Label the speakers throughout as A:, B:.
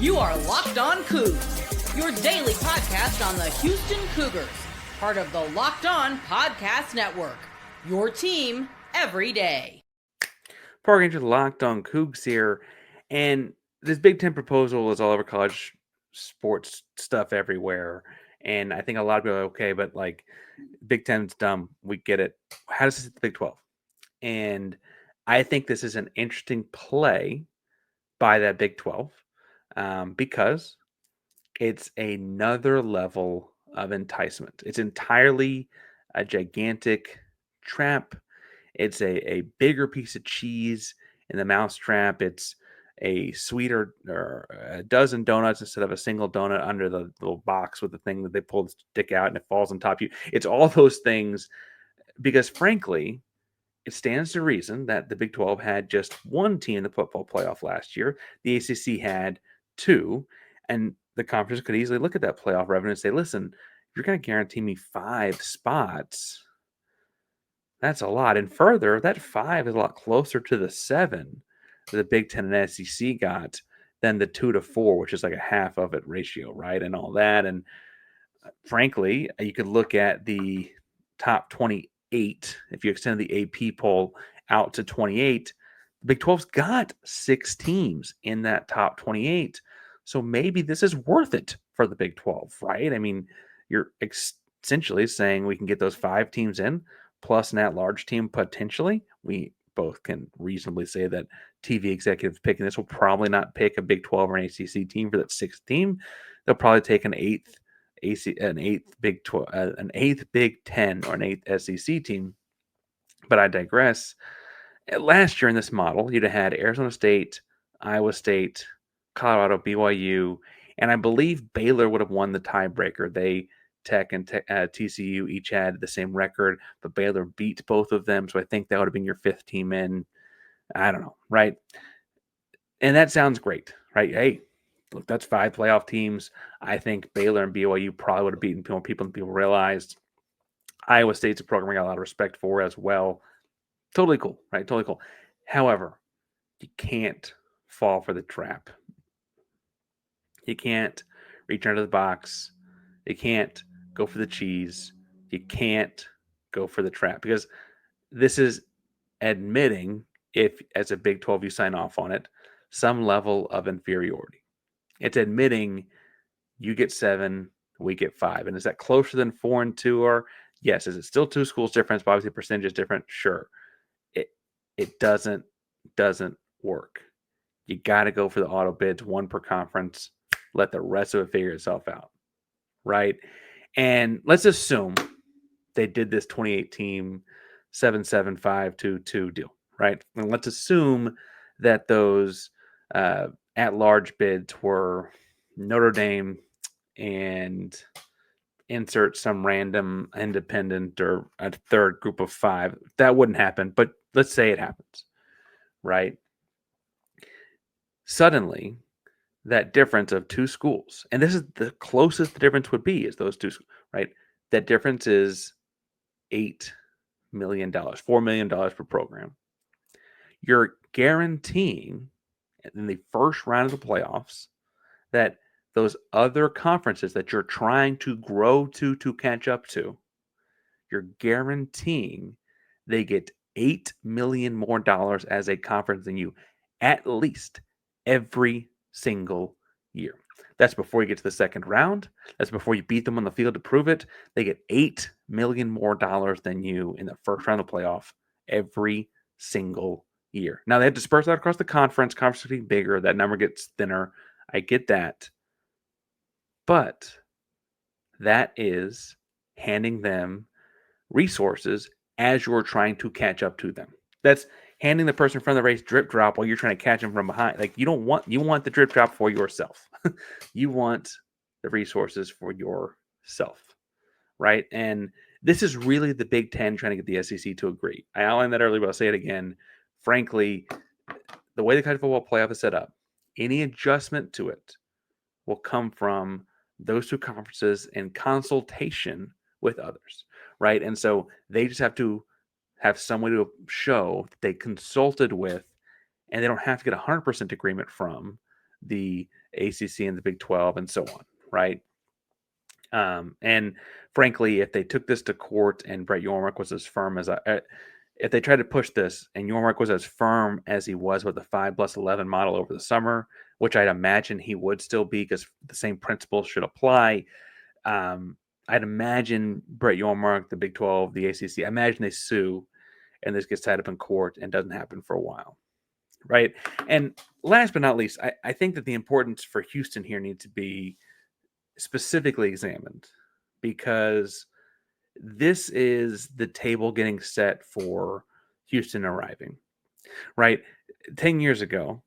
A: You are Locked On Cougs, your daily podcast on the Houston Cougars, part of the Locked On Podcast Network, your team every day.
B: Before we get into the Locked On Cougs here, and this Big Ten proposal is all over college sports stuff everywhere, and I think a lot of people are okay, but like Big Ten's dumb. We get it. How does this hit the Big 12? And I think this is an interesting play by that Big 12 because it's another level of enticement. It's entirely a gigantic trap. It's a bigger piece of cheese in the mousetrap. It's a sweeter or a dozen donuts instead of a single donut under the little box with the thing that they pull the stick out and it falls on top of you. It's all those things because, frankly, it stands to reason that the Big 12 had just one team in the football playoff last year. The ACC had two, and the conference could easily look at that playoff revenue and say, listen, if you're going to guarantee me 5 spots, that's a lot. And further, that 5 is a lot closer to the 7 that the Big 10 and SEC got than the 2 to 4, which is like a half of it ratio, right? And all that. And frankly, you could look at the top 28. If you extend the AP poll out to 28, the Big 12's got 6 teams in that top 28. So maybe this is worth it for the Big 12, right? I mean, you're essentially saying we can get those 5 teams in plus an at-large team potentially. We both can reasonably say that TV executives picking this will probably not pick a Big 12 or an ACC team for that 6th team. They'll probably take an eighth Big 12, an 8th Big 10 or an 8th SEC team. But I digress. Last year in this model, you'd have had Arizona State, Iowa State, Colorado, BYU, and I believe Baylor would have won the tiebreaker. Tech and TCU each had the same record, but Baylor beat both of them, so I think that would have been your 5th team in. I don't know, right? And that sounds great, right? Hey, look, that's 5 playoff teams. I think Baylor and BYU probably would have beaten more people than people realized. Iowa State's a program I got a lot of respect for as well. Totally cool, right? Totally cool. However, you can't fall for the trap. You can't reach under the box. You can't go for the cheese. You can't go for the trap because this is admitting, if as a Big 12 you sign off on it, some level of inferiority. It's admitting you get 7, we get 5. And is that closer than 4 and 2 are? Yes. Is it still 2 schools difference? But obviously percentage is different. Sure. It doesn't work. You got to go for the auto bids, 1 per conference. Let the rest of it figure itself out. Right? And let's assume they did this 2018 7-7-5-2-2 deal, right? And let's assume that those at-large bids were Notre Dame and insert some random independent or a third group of 5. That wouldn't happen, but let's say it happens, right? Suddenly, that difference of 2 schools, and this is the closest the difference would be, is those 2 schools, right? That difference is $8 million, $4 million per program. You're guaranteeing in the first round of the playoffs that those other conferences that you're trying to grow to catch up to, you're guaranteeing they get $8 million more dollars as a conference than you, at least every single year. That's before you get to the second round. That's before you beat them on the field to prove it. They get $8 million more dollars than you in the first round of the playoff every single year. Now they have to disperse that across the conference. Conference is getting bigger. That number gets thinner. I get that. But that is handing them resources as you're trying to catch up to them. That's handing the person in front of the race drip drop while you're trying to catch them from behind. Like you want the drip drop for yourself. You want the resources for yourself, right? And this is really the Big Ten trying to get the SEC to agree. I outlined that earlier, but I'll say it again. Frankly, the way the college football playoff is set up, any adjustment to it will come from those 2 conferences in consultation with others, right? And so they just have to have some way to show that they consulted with, and they don't have to get 100% agreement from the ACC and the Big 12 and so on, right? And frankly, if they took this to court and Brett Yormark was as firm as if they tried to push this and Yormark was as firm as he was with the 5+11 model over the summer, which I'd imagine he would still be because the same principles should apply. I'd imagine Brett Yormark, the Big 12, the ACC, I imagine they sue and this gets tied up in court and doesn't happen for a while, right? And last but not least, I think that the importance for Houston here needs to be specifically examined because this is the table getting set for Houston arriving, right? 10 years ago,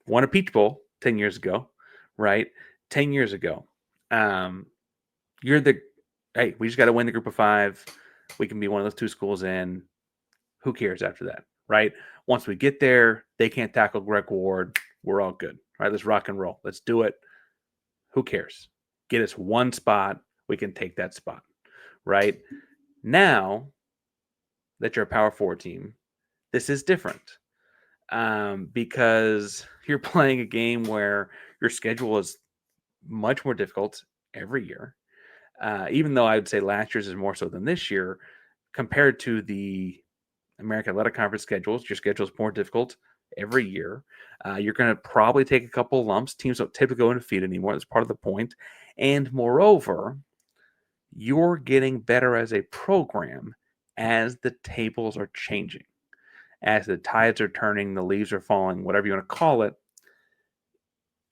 B: won a Peach Bowl 10 years ago, right? 10 years ago. Hey, we just got to win the group of 5. We can be one of those 2 schools in. Who cares after that, right? Once we get there, they can't tackle Greg Ward. We're all good, right? Let's rock and roll. Let's do it. Who cares? Get us 1 spot. We can take that spot, right? Now that you're a Power 4 team, this is different because you're playing a game where your schedule is much more difficult every year. Even though I would say last year's is more so than this year, compared to the American Athletic Conference schedules, your schedule is more difficult every year. You're going to probably take a couple of lumps. Teams don't typically go undefeated anymore. That's part of the point. And moreover, you're getting better as a program as the tables are changing, as the tides are turning, the leaves are falling, whatever you want to call it.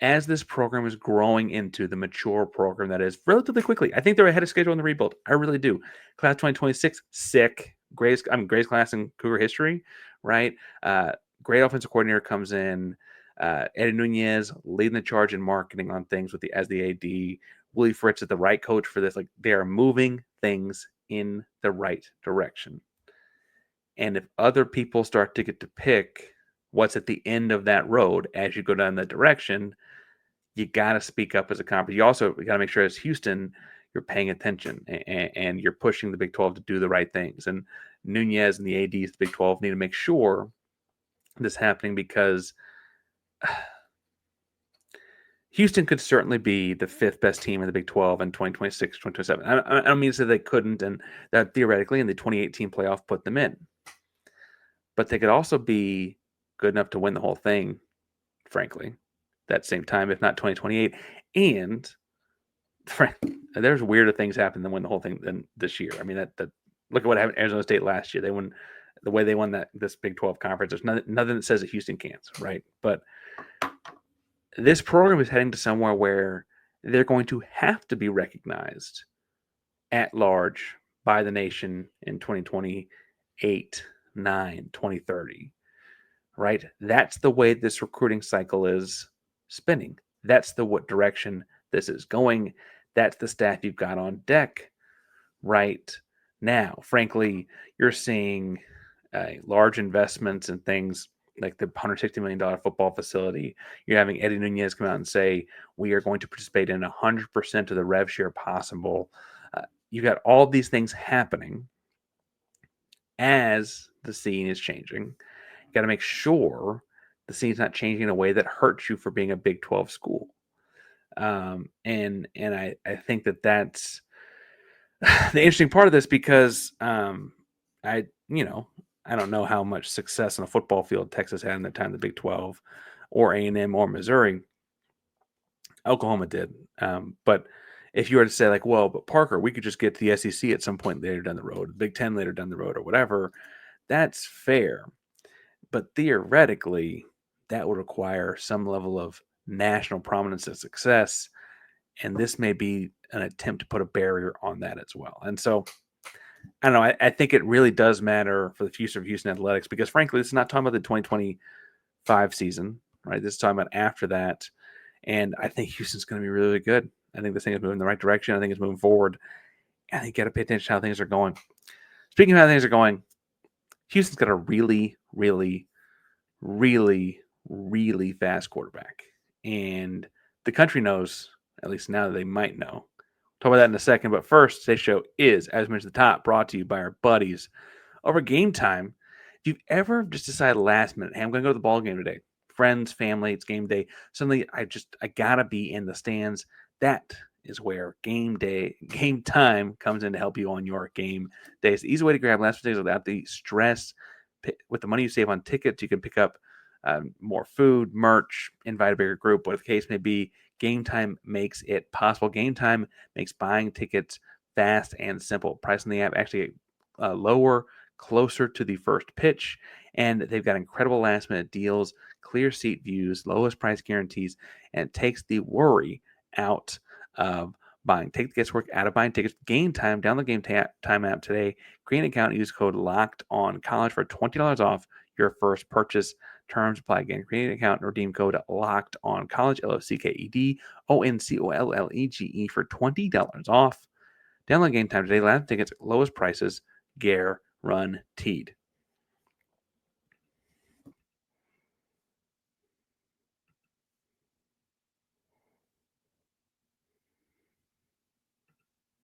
B: As this program is growing into the mature program that is relatively quickly. I think they're ahead of schedule in the rebuild. I really do. Class 2026, sick. Greatest class in Cougar history, right? Great offensive coordinator comes in. Eddie Nunez leading the charge in marketing on things as the AD. Willie Fritz is the right coach for this. Like, they are moving things in the right direction. And if other people start to get to pick what's at the end of that road as you go down that direction, you got to speak up as a conference. You also got to make sure as Houston, you're paying attention and you're pushing the Big 12 to do the right things. And Nunez and the ADs, the Big 12, need to make sure this is happening because Houston could certainly be the 5th best team in the Big 12 in 2026, 2027. I don't mean to say they couldn't, and that theoretically in the 2018 playoff put them in. But they could also be good enough to win the whole thing, frankly, that same time, if not 2028. And there's weirder things happen than win the whole thing than this year. I mean, that look at what happened to Arizona State last year. They won the way they won this Big 12 conference. There's nothing that says that Houston can't, right? But this program is heading to somewhere where they're going to have to be recognized at large by the nation in 2028, 9, 2030, right? That's the way this recruiting cycle is spinning. That's what direction this is going. That's the staff you've got on deck right now. Frankly, you're seeing large investments in things like the $160 million football facility. You're having Eddie Nunez come out and say, we are going to participate in 100% of the rev share possible. You've got all these things happening as the scene is changing. You got to make sure the scene's not changing in a way that hurts you for being a Big 12 school. And I think that's the interesting part of this because I don't know how much success on a football field Texas had in their time in the Big 12 or A&M or Missouri. Oklahoma did. But if you were to say like, well, but Parker, we could just get to the SEC at some point later down the road, Big 10 later down the road or whatever, that's fair. But theoretically, that would require some level of national prominence and success. And this may be an attempt to put a barrier on that as well. And so, I don't know. I think it really does matter for the future of Houston athletics because, frankly, this is not talking about the 2025 season, right? This is talking about after that. And I think Houston's going to be really, really good. I think this thing is moving in the right direction. I think it's moving forward. And I think you got to pay attention to how things are going. Speaking of how things are going, Houston's got a really, really, really, really fast quarterback. And the country knows, at least now they might know. Talk about that in a second. But first, today's show is, as mentioned at the top, brought to you by our buddies over Game Time. If you've ever just decided last minute, hey, I'm going to go to the ball game today friends, family, it's game day. Suddenly, I gotta be in the stands. That is where game time comes in to help you on your game day. It's the easy way to grab last days without the stress. With the money you save on tickets, you can pick up more food, merch, invite a bigger group, whatever the case may be. Game time makes it possible. Game time makes buying tickets fast and simple. Price on the app actually lower, closer to the first pitch, and they've got incredible last minute deals, clear seat views, lowest price guarantees, and it takes the worry out of buying. Take the guesswork out of buying tickets. Game time. Download Game Time app today. Create an account. Use code Locked On College for $20 off your first purchase. Terms apply. Again, create an account and redeem code Locked On College, LOCKED ONCOLLEGE for $20 off. Download Game Time today. Last tickets, lowest prices, guaranteed.